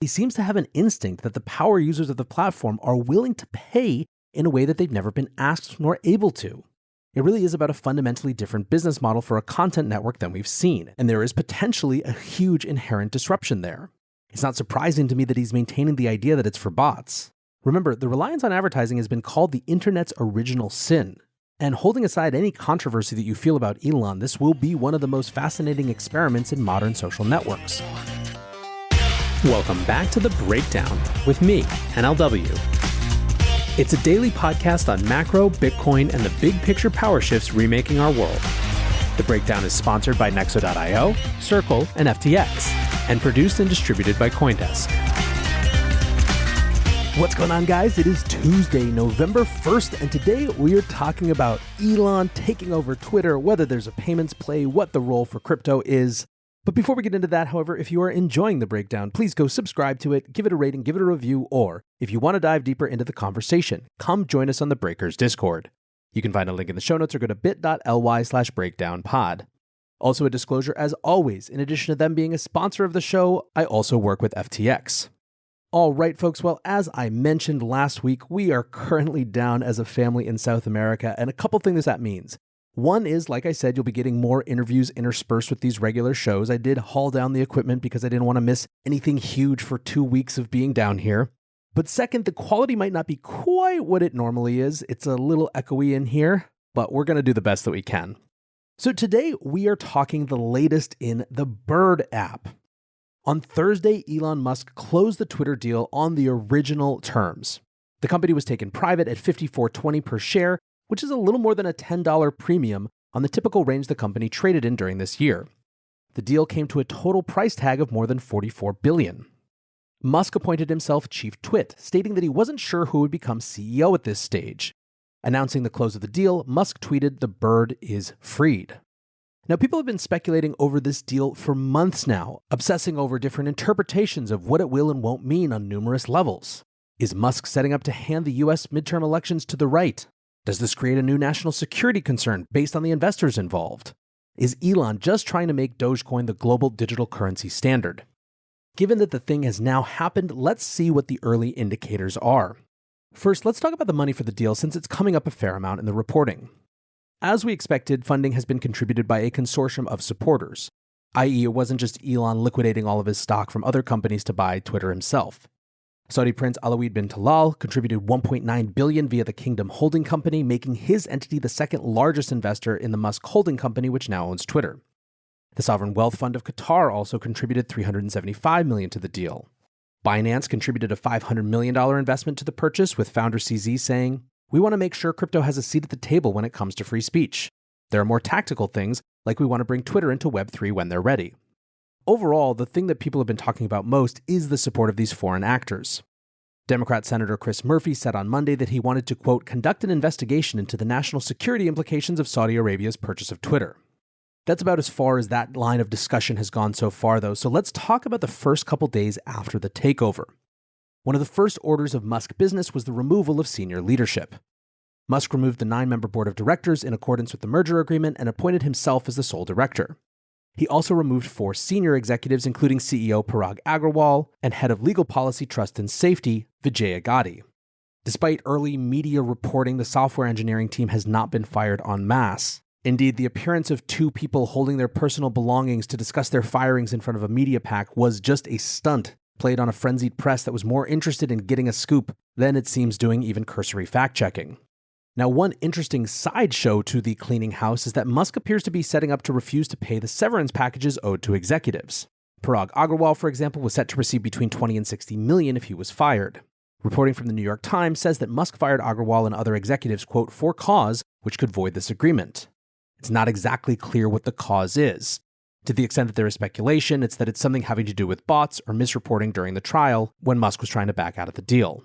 he seems to have an instinct that the power users of the platform are willing to pay in a way that they've never been asked nor able to. It really is about a fundamentally different business model for a content network than we've seen, and there is potentially a huge inherent disruption there. It's not surprising to me that he's maintaining the idea that it's for bots. Remember, the reliance on advertising has been called the internet's original sin. And holding aside any controversy that you feel about Elon, this will be one of the most fascinating experiments in modern social networks. Welcome back to The Breakdown with me, NLW. It's a daily podcast on macro, Bitcoin, and the big picture power shifts remaking our world. The Breakdown is sponsored by Nexo.io, Circle, and FTX, and produced and distributed by CoinDesk. What's going on, guys? It is Tuesday, November 1st, and today we are talking about Elon taking over Twitter, whether there's a payments play, what the role for crypto is. But before we get into that, however, if you are enjoying The Breakdown, please go subscribe to it, give it a rating, give it a review, or if you want to dive deeper into the conversation, come join us on the Breakers Discord. You can find a link in the show notes or go to bit.ly/breakdownpod. Also a disclosure, as always, in addition to them being a sponsor of the show, I also work with FTX. All right, folks, well, as I mentioned last week, we are currently down as a family in South America, and a couple things that means. One is, like I said, you'll be getting more interviews interspersed with these regular shows. I did haul down the equipment because I didn't want to miss anything huge for 2 weeks of being down here. But second, the quality might not be quite what it normally is. It's a little echoey in here, but we're going to do the best that we can. So today we are talking the latest in the Bird app. On Thursday, Elon Musk closed the Twitter deal on the original terms. The company was taken private at $54.20 per share, which is a little more than a $10 premium on the typical range the company traded in during this year. The deal came to a total price tag of more than $44 billion. Musk appointed himself chief twit, stating that he wasn't sure who would become CEO at this stage. Announcing the close of the deal, Musk tweeted, "The bird is freed." Now, people have been speculating over this deal for months now, obsessing over different interpretations of what it will and won't mean on numerous levels. Is Musk setting up to hand the US midterm elections to the right? Does this create a new national security concern based on the investors involved? Is Elon just trying to make Dogecoin the global digital currency standard? Given that the thing has now happened, let's see what the early indicators are. First, let's talk about the money for the deal since it's coming up a fair amount in the reporting. As we expected, funding has been contributed by a consortium of supporters, i.e. it wasn't just Elon liquidating all of his stock from other companies to buy Twitter himself. Saudi Prince Alawid bin Talal contributed $1.9 billion via the Kingdom Holding Company, making his entity the second largest investor in the Musk Holding Company, which now owns Twitter. The Sovereign Wealth Fund of Qatar also contributed $375 million to the deal. Binance contributed a $500 million investment to the purchase, with founder CZ saying, "We want to make sure crypto has a seat at the table when it comes to free speech. There are more tactical things, like we want to bring Twitter into Web3 when they're ready." Overall, the thing that people have been talking about most is the support of these foreign actors. Democrat Senator Chris Murphy said on Monday that he wanted to, quote, "conduct an investigation into the national security implications of Saudi Arabia's purchase of Twitter." That's about as far as that line of discussion has gone so far, though, so let's talk about the first couple days after the takeover. One of the first orders of Musk business was the removal of senior leadership. Musk removed the 9-member board of directors in accordance with the merger agreement and appointed himself as the sole director. He also removed 4 senior executives, including CEO Parag Agrawal and head of legal policy, trust, and safety, Vijay Agadi. Despite early media reporting, the software engineering team has not been fired en masse. Indeed, the appearance of 2 people holding their personal belongings to discuss their firings in front of a media pack was just a stunt played on a frenzied press that was more interested in getting a scoop than it seems doing even cursory fact-checking. Now, one interesting sideshow to the cleaning house is that Musk appears to be setting up to refuse to pay the severance packages owed to executives. Parag Agrawal, for example, was set to receive between $20 and $60 million if he was fired. Reporting from the New York Times says that Musk fired Agrawal and other executives, quote, "for cause, which could void this agreement." It's not exactly clear what the cause is. To the extent that there is speculation, it's that it's something having to do with bots or misreporting during the trial when Musk was trying to back out of the deal.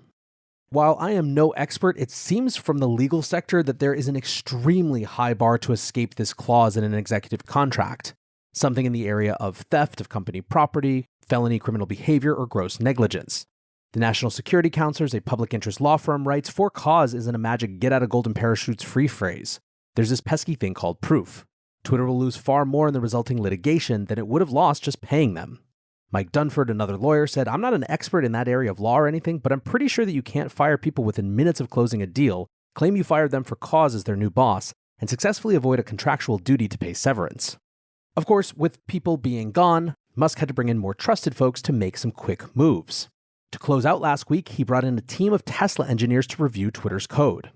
While I am no expert, it seems from the legal sector that there is an extremely high bar to escape this clause in an executive contract, something in the area of theft of company property, felony criminal behavior, or gross negligence. The National Security Counselors, a public interest law firm, writes, "For cause isn't a magic get-out-of-golden-parachutes free phrase. There's this pesky thing called proof. Twitter will lose far more in the resulting litigation than it would have lost just paying them." Mike Dunford, another lawyer, said, "I'm not an expert in that area of law or anything, but I'm pretty sure that you can't fire people within minutes of closing a deal, claim you fired them for cause as their new boss, and successfully avoid a contractual duty to pay severance." Of course, with people being gone, Musk had to bring in more trusted folks to make some quick moves. To close out last week, he brought in a team of Tesla engineers to review Twitter's code.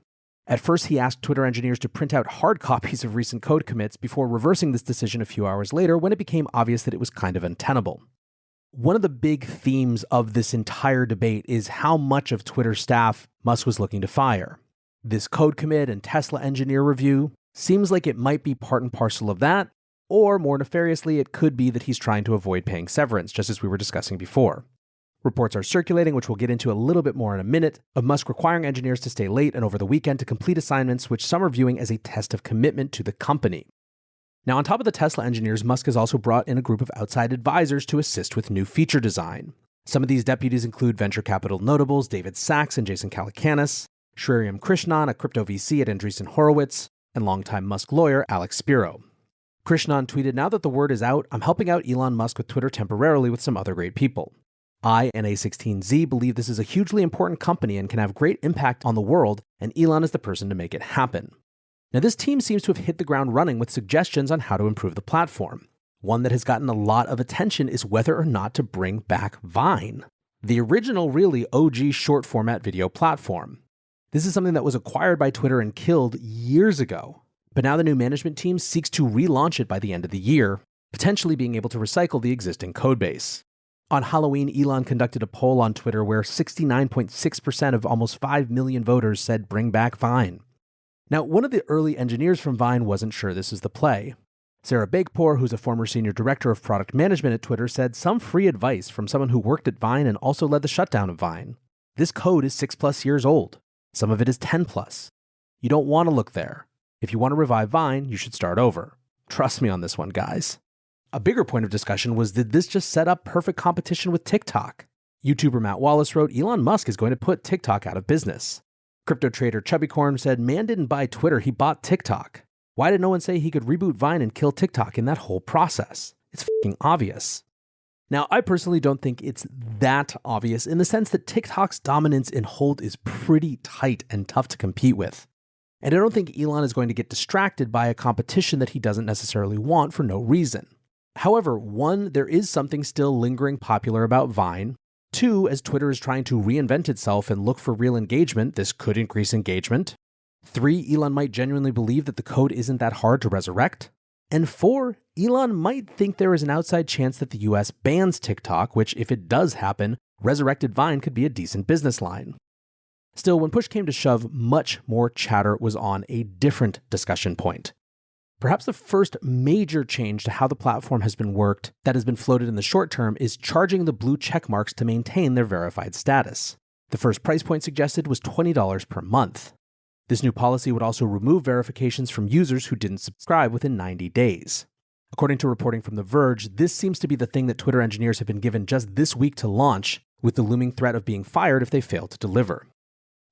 At first, he asked Twitter engineers to print out hard copies of recent code commits before reversing this decision a few hours later when it became obvious that it was kind of untenable. One of the big themes of this entire debate is how much of Twitter staff Musk was looking to fire. This code commit and Tesla engineer review seems like it might be part and parcel of that, or more nefariously, it could be that he's trying to avoid paying severance, just as we were discussing before. Reports are circulating, which we'll get into a little bit more in a minute, of Musk requiring engineers to stay late and over the weekend to complete assignments, which some are viewing as a test of commitment to the company. Now, on top of the Tesla engineers, Musk has also brought in a group of outside advisors to assist with new feature design. Some of these deputies include venture capital notables David Sachs and Jason Calacanis, Sriram Krishnan, a crypto VC at Andreessen Horowitz, and longtime Musk lawyer Alex Spiro. Krishnan tweeted, "Now that the word is out, I'm helping out Elon Musk with Twitter temporarily with some other great people. I and A16Z believe this is a hugely important company and can have great impact on the world, and Elon is the person to make it happen." Now, this team seems to have hit the ground running with suggestions on how to improve the platform. One that has gotten a lot of attention is whether or not to bring back Vine, the original, really OG short format video platform. This is something that was acquired by Twitter and killed years ago, but now the new management team seeks to relaunch it by the end of the year, potentially being able to recycle the existing codebase. On Halloween, Elon conducted a poll on Twitter where 69.6% of almost 5 million voters said bring back Vine. Now, one of the early engineers from Vine wasn't sure this is the play. Sarah Bagpour, who's a former senior director of product management at Twitter, said some free advice from someone who worked at Vine and also led the shutdown of Vine. This code is 6+ years old. Some of it is 10+. You don't want to look there. If you want to revive Vine, you should start over. Trust me on this one, guys. A bigger point of discussion was, did this just set up perfect competition with TikTok? YouTuber Matt Wallace wrote, "Elon Musk is going to put TikTok out of business." Crypto trader Chubbycorn said, "Man didn't buy Twitter, he bought TikTok. Why did no one say he could reboot Vine and kill TikTok in that whole process? It's f***ing obvious." Now, I personally don't think it's that obvious in the sense that TikTok's dominance in hold is pretty tight and tough to compete with. And I don't think Elon is going to get distracted by a competition that he doesn't necessarily want for no reason. However, one, there is something still lingering popular about Vine. Two, as Twitter is trying to reinvent itself and look for real engagement, this could increase engagement. Three, Elon might genuinely believe that the code isn't that hard to resurrect. And four, Elon might think there is an outside chance that the US bans TikTok, which, if it does happen, resurrected Vine could be a decent business line. Still, when push came to shove, much more chatter was on a different discussion point. Perhaps the first major change to how the platform has been worked that has been floated in the short term is charging the blue check marks to maintain their verified status. The first price point suggested was $20 per month. This new policy would also remove verifications from users who didn't subscribe within 90 days. According to reporting from The Verge, this seems to be the thing that Twitter engineers have been given just this week to launch, with the looming threat of being fired if they fail to deliver.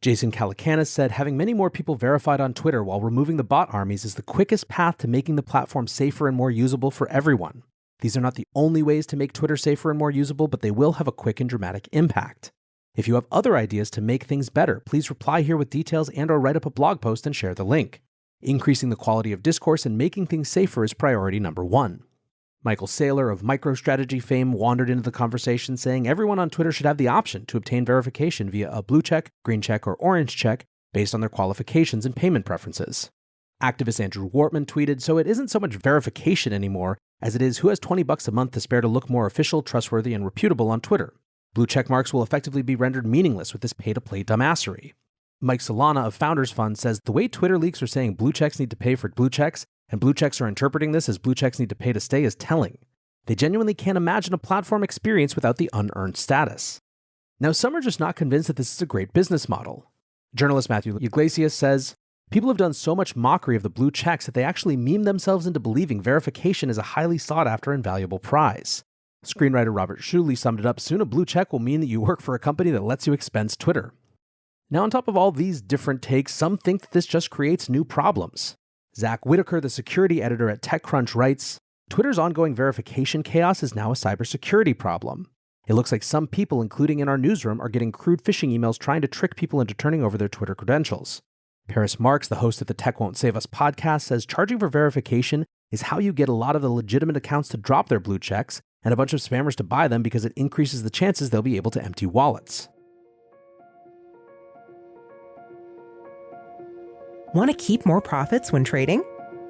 Jason Calacanis said, "Having many more people verified on Twitter while removing the bot armies is the quickest path to making the platform safer and more usable for everyone. These are not the only ways to make Twitter safer and more usable, but they will have a quick and dramatic impact. If you have other ideas to make things better, please reply here with details and/or write up a blog post and share the link. Increasing the quality of discourse and making things safer is priority number one." Michael Saylor of MicroStrategy fame wandered into the conversation saying everyone on Twitter should have the option to obtain verification via a blue check, green check, or orange check based on their qualifications and payment preferences. Activist Andrew Wortman tweeted, "So it isn't so much verification anymore as it is who has $20 a month to spare to look more official, trustworthy, and reputable on Twitter. Blue check marks will effectively be rendered meaningless with this pay-to-play dumbassery." Mike Solana of Founders Fund says, "The way Twitter leaks are saying blue checks need to pay for blue checks, and blue checks are interpreting this as blue checks need to pay to stay is telling. They genuinely can't imagine a platform experience without the unearned status." Now, some are just not convinced that this is a great business model. Journalist Matthew Iglesias says, "People have done so much mockery of the blue checks that they actually meme themselves into believing verification is a highly sought after and valuable prize." Screenwriter Robert Shuley summed it up, "Soon a blue check will mean that you work for a company that lets you expense Twitter." Now, on top of all these different takes, some think that this just creates new problems. Zach Whitaker, the security editor at TechCrunch, writes, Twitter's ongoing verification chaos is now a cybersecurity problem. It looks like some people, including in our newsroom, are getting crude phishing emails trying to trick people into turning over their Twitter credentials. Paris Marks, the host of the Tech Won't Save Us podcast, says charging for verification is how you get a lot of the legitimate accounts to drop their blue checks and a bunch of spammers to buy them because it increases the chances they'll be able to empty wallets. Want to keep more profits when trading?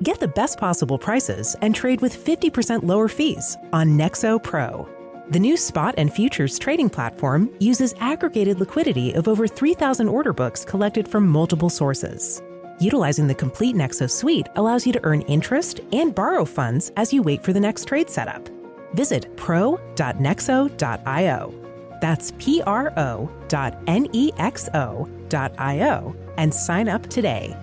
Get the best possible prices and trade with 50% lower fees on Nexo Pro. The new spot and futures trading platform uses aggregated liquidity of over 3,000 order books collected from multiple sources. Utilizing the complete Nexo suite allows you to earn interest and borrow funds as you wait for the next trade setup. Visit pro.nexo.io. That's pro.nexo.io and sign up today.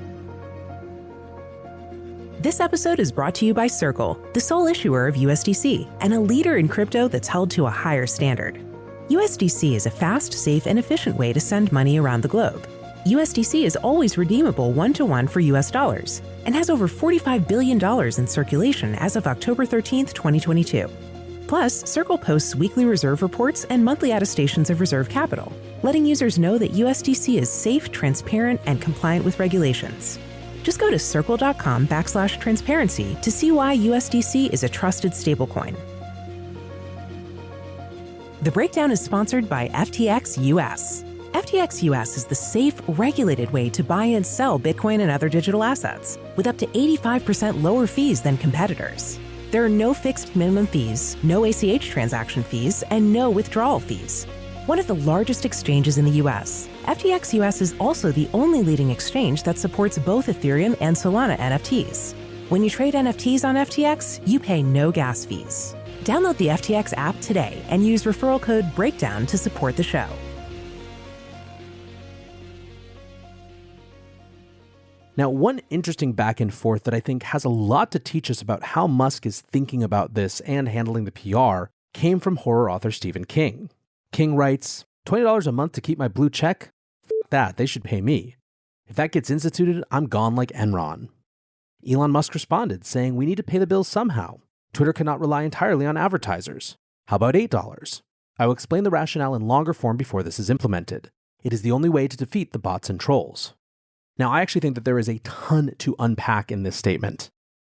This episode is brought to you by Circle, the sole issuer of USDC and a leader in crypto that's held to a higher standard. USDC is a fast, safe, and efficient way to send money around the globe. USDC is always redeemable one-to-one for US dollars and has over $45 billion in circulation as of October 13th, 2022. Plus, Circle posts weekly reserve reports and monthly attestations of reserve capital, letting users know that USDC is safe, transparent, and compliant with regulations. Just go to circle.com/transparency to see why USDC is a trusted stablecoin. The breakdown is sponsored by FTX US. FTX US is the safe, regulated way to buy and sell Bitcoin and other digital assets, with up to 85% lower fees than competitors. There are no fixed minimum fees, no ACH transaction fees, and no withdrawal fees. One of the largest exchanges in the US, FTX US is also the only leading exchange that supports both Ethereum and Solana NFTs. When you trade NFTs on FTX, you pay no gas fees. Download the FTX app today and use referral code BREAKDOWN to support the show. Now, one interesting back and forth that I think has a lot to teach us about how Musk is thinking about this and handling the PR came from horror author Stephen King. King writes, $20 a month to keep my blue check? F that, they should pay me. If that gets instituted, I'm gone like Enron. Elon Musk responded, saying we need to pay the bills somehow. Twitter cannot rely entirely on advertisers. How about $8? I will explain the rationale in longer form before this is implemented. It is the only way to defeat the bots and trolls. Now, I actually think that there is a ton to unpack in this statement.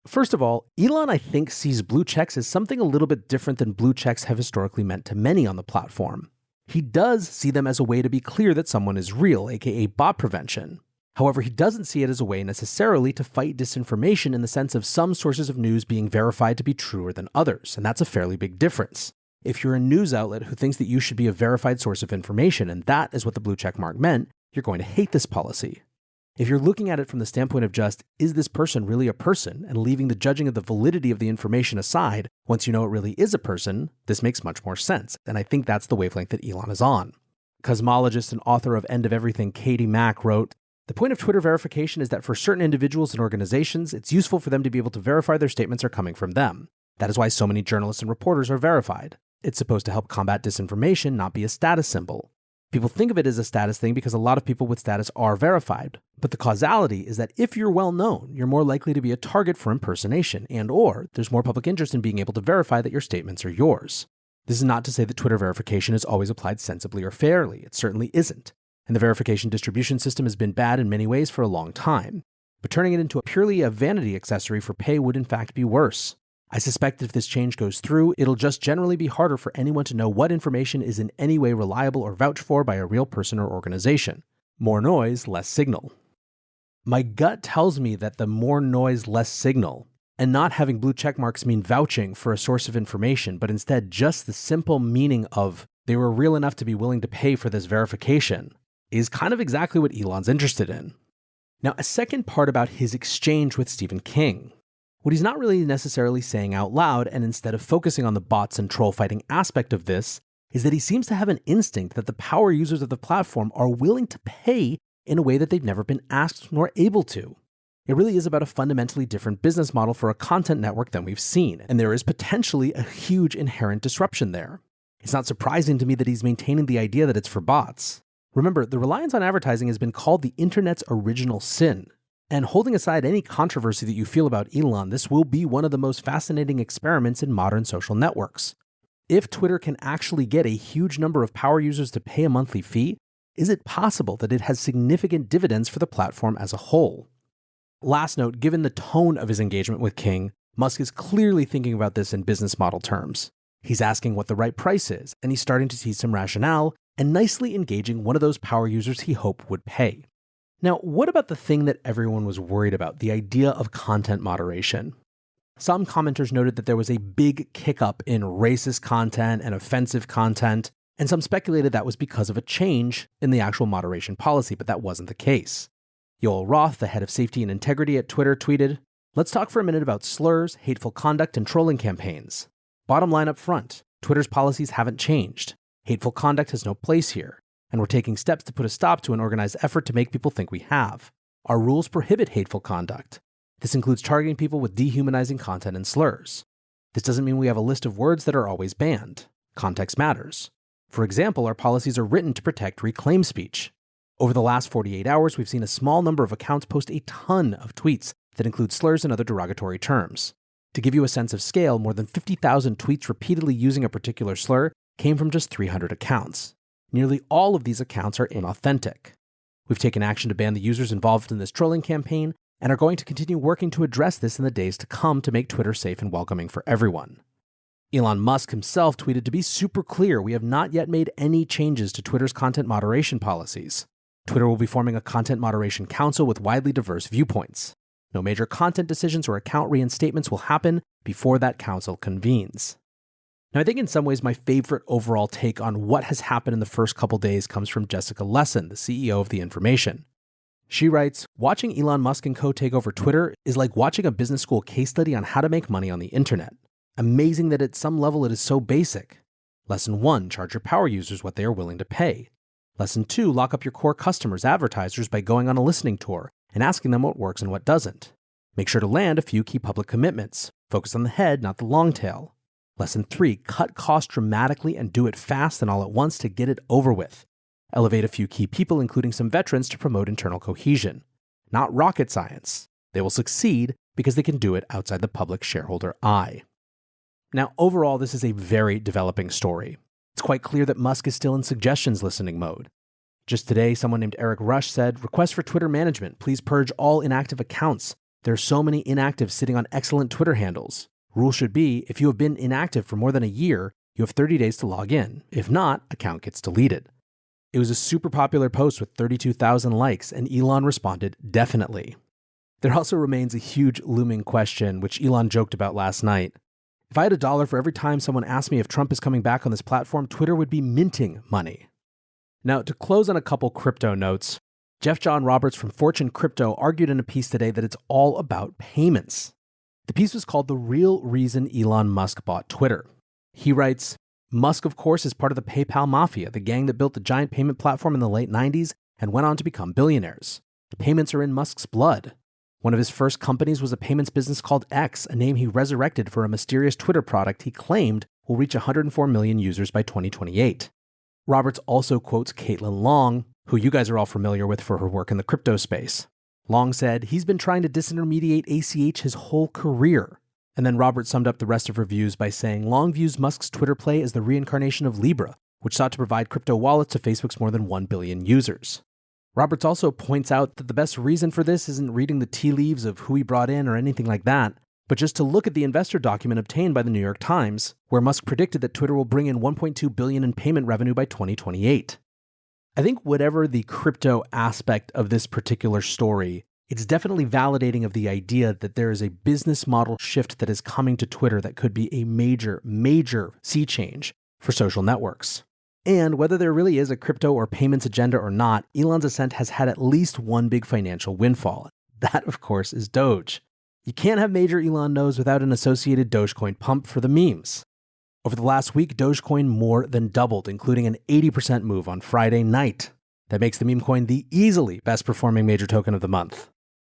First of all, Elon, I think, sees blue checks as something a little bit different than blue checks have historically meant to many on the platform. He does see them as a way to be clear that someone is real, aka bot prevention. However, he doesn't see it as a way necessarily to fight disinformation in the sense of some sources of news being verified to be truer than others, and that's a fairly big difference. If you're a news outlet who thinks that you should be a verified source of information, and that is what the blue check mark meant, you're going to hate this policy. If you're looking at it from the standpoint of just, is this person really a person, and leaving the judging of the validity of the information aside, once you know it really is a person, this makes much more sense, and I think that's the wavelength that Elon is on. Cosmologist and author of End of Everything, Katie Mack, wrote, the point of Twitter verification is that for certain individuals and organizations, it's useful for them to be able to verify their statements are coming from them. That is why so many journalists and reporters are verified. It's supposed to help combat disinformation, not be a status symbol. People think of it as a status thing because a lot of people with status are verified. But the causality is that if you're well known, you're more likely to be a target for impersonation or there's more public interest in being able to verify that your statements are yours. This is not to say that Twitter verification is always applied sensibly or fairly. It certainly isn't. And the verification distribution system has been bad in many ways for a long time. But turning it into purely a vanity accessory for pay would in fact be worse. I suspect that if this change goes through, it'll just generally be harder for anyone to know what information is in any way reliable or vouched for by a real person or organization. More noise, less signal. My gut tells me that the more noise, less signal, and not having blue check marks mean vouching for a source of information, but instead just the simple meaning of they were real enough to be willing to pay for this verification, is kind of exactly what Elon's interested in. Now, a second part about his exchange with Stephen King. What he's not really necessarily saying out loud, and instead of focusing on the bots and troll fighting aspect of this, is that he seems to have an instinct that the power users of the platform are willing to pay in a way that they've never been asked nor able to. It really is about a fundamentally different business model for a content network than we've seen, and there is potentially a huge inherent disruption there. It's not surprising to me that he's maintaining the idea that it's for bots. Remember, the reliance on advertising has been called the internet's original sin. And holding aside any controversy that you feel about Elon, this will be one of the most fascinating experiments in modern social networks. If Twitter can actually get a huge number of power users to pay a monthly fee, is it possible that it has significant dividends for the platform as a whole? Last note, given the tone of his engagement with King, Musk is clearly thinking about this in business model terms. He's asking what the right price is, and he's starting to see some rationale and nicely engaging one of those power users he hoped would pay. Now, what about the thing that everyone was worried about, the idea of content moderation? Some commenters noted that there was a big kick-up in racist content and offensive content, and some speculated that was because of a change in the actual moderation policy, but that wasn't the case. Yoel Roth, the head of safety and integrity at Twitter, tweeted, "Let's talk for a minute about slurs, hateful conduct, and trolling campaigns. Bottom line up front, Twitter's policies haven't changed. Hateful conduct has no place here, and we're taking steps to put a stop to an organized effort to make people think we have. Our rules prohibit hateful conduct. This includes targeting people with dehumanizing content and slurs. This doesn't mean we have a list of words that are always banned. Context matters. For example, our policies are written to protect reclaimed speech. Over the last 48 hours, we've seen a small number of accounts post a ton of tweets that include slurs and other derogatory terms. To give you a sense of scale, more than 50,000 tweets repeatedly using a particular slur came from just 300 accounts. Nearly all of these accounts are inauthentic. We've taken action to ban the users involved in this trolling campaign and are going to continue working to address this in the days to come to make Twitter safe and welcoming for everyone." Elon Musk himself tweeted, "To be super clear, we have not yet made any changes to Twitter's content moderation policies. Twitter will be forming a content moderation council with widely diverse viewpoints. No major content decisions or account reinstatements will happen before that council convenes." Now, I think in some ways my favorite overall take on what has happened in the first couple days comes from Jessica Lessin, the CEO of The Information. She writes, "Watching Elon Musk and co. take over Twitter is like watching a business school case study on how to make money on the internet. Amazing that at some level it is so basic. Lesson 1, charge your power users what they are willing to pay. Lesson 2, lock up your core customers, advertisers, by going on a listening tour and asking them what works and what doesn't. Make sure to land a few key public commitments. Focus on the head, not the long tail. Lesson 3, cut costs dramatically and do it fast and all at once to get it over with. Elevate a few key people, including some veterans, to promote internal cohesion. Not rocket science. They will succeed because they can do it outside the public shareholder eye." Now, overall, this is a very developing story. It's quite clear that Musk is still in suggestions listening mode. Just today, someone named Eric Rush said, "Request for Twitter management. Please purge all inactive accounts. There are so many inactives sitting on excellent Twitter handles. Rule should be, if you have been inactive for more than a year, you have 30 days to log in. If not, account gets deleted." It was a super popular post with 32,000 likes, and Elon responded, "Definitely." There also remains a huge looming question, which Elon joked about last night. "If I had $1 for every time someone asked me if Trump is coming back on this platform, Twitter would be minting money." Now, to close on a couple crypto notes, Jeff John Roberts from Fortune Crypto argued in a piece today that it's all about payments. The piece was called "The Real Reason Elon Musk Bought Twitter." He writes, "Musk, of course, is part of the PayPal mafia, the gang that built the giant payment platform in the late 90s and went on to become billionaires. The payments are in Musk's blood. One of his first companies was a payments business called X, a name he resurrected for a mysterious Twitter product he claimed will reach 104 million users by 2028. Roberts also quotes Caitlin Long, who you guys are all familiar with for her work in the crypto space. Long said, "He's been trying to disintermediate ACH his whole career." And then Roberts summed up the rest of her views by saying, "Long views Musk's Twitter play as the reincarnation of Libra, which sought to provide crypto wallets to Facebook's more than 1 billion users." Roberts also points out that the best reason for this isn't reading the tea leaves of who he brought in or anything like that, but just to look at the investor document obtained by the New York Times, where Musk predicted that Twitter will bring in $1.2 billion in payment revenue by 2028. I think whatever the crypto aspect of this particular story, it's definitely validating of the idea that there is a business model shift that is coming to Twitter that could be a major, major sea change for social networks. And whether there really is a crypto or payments agenda or not, Elon's ascent has had at least one big financial windfall. That, of course, is Doge. You can't have major Elon knows without an associated Dogecoin pump for the memes. Over the last week, Dogecoin more than doubled, including an 80% move on Friday night. That makes the meme coin the easily best performing major token of the month.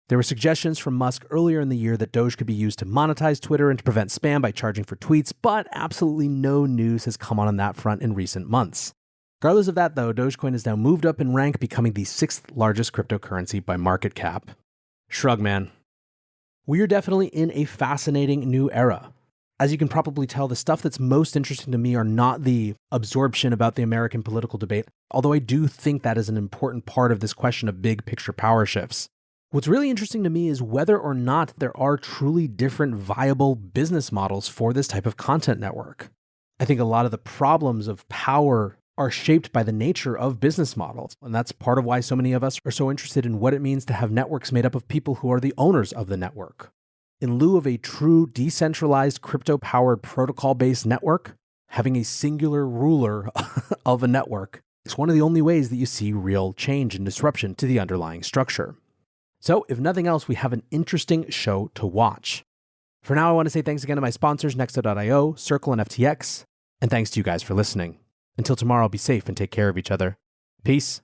There were suggestions from Musk earlier in the year that Doge could be used to monetize Twitter and to prevent spam by charging for tweets, but absolutely no news has come on that front in recent months. Regardless of that, though, Dogecoin has now moved up in rank, becoming the 6th largest cryptocurrency by market cap. Shrug, man. We are definitely in a fascinating new era. As you can probably tell, the stuff that's most interesting to me are not the absorption about the American political debate, although I do think that is an important part of this question of big picture power shifts. What's really interesting to me is whether or not there are truly different viable business models for this type of content network. I think a lot of the problems of power are shaped by the nature of business models, and that's part of why so many of us are so interested in what it means to have networks made up of people who are the owners of the network. In lieu of a true decentralized crypto-powered protocol-based network, having a singular ruler of a network is one of the only ways that you see real change and disruption to the underlying structure. So, if nothing else, we have an interesting show to watch. For now, I want to say thanks again to my sponsors, Nexo.io, Circle, and FTX, and thanks to you guys for listening. Until tomorrow, be safe and take care of each other. Peace.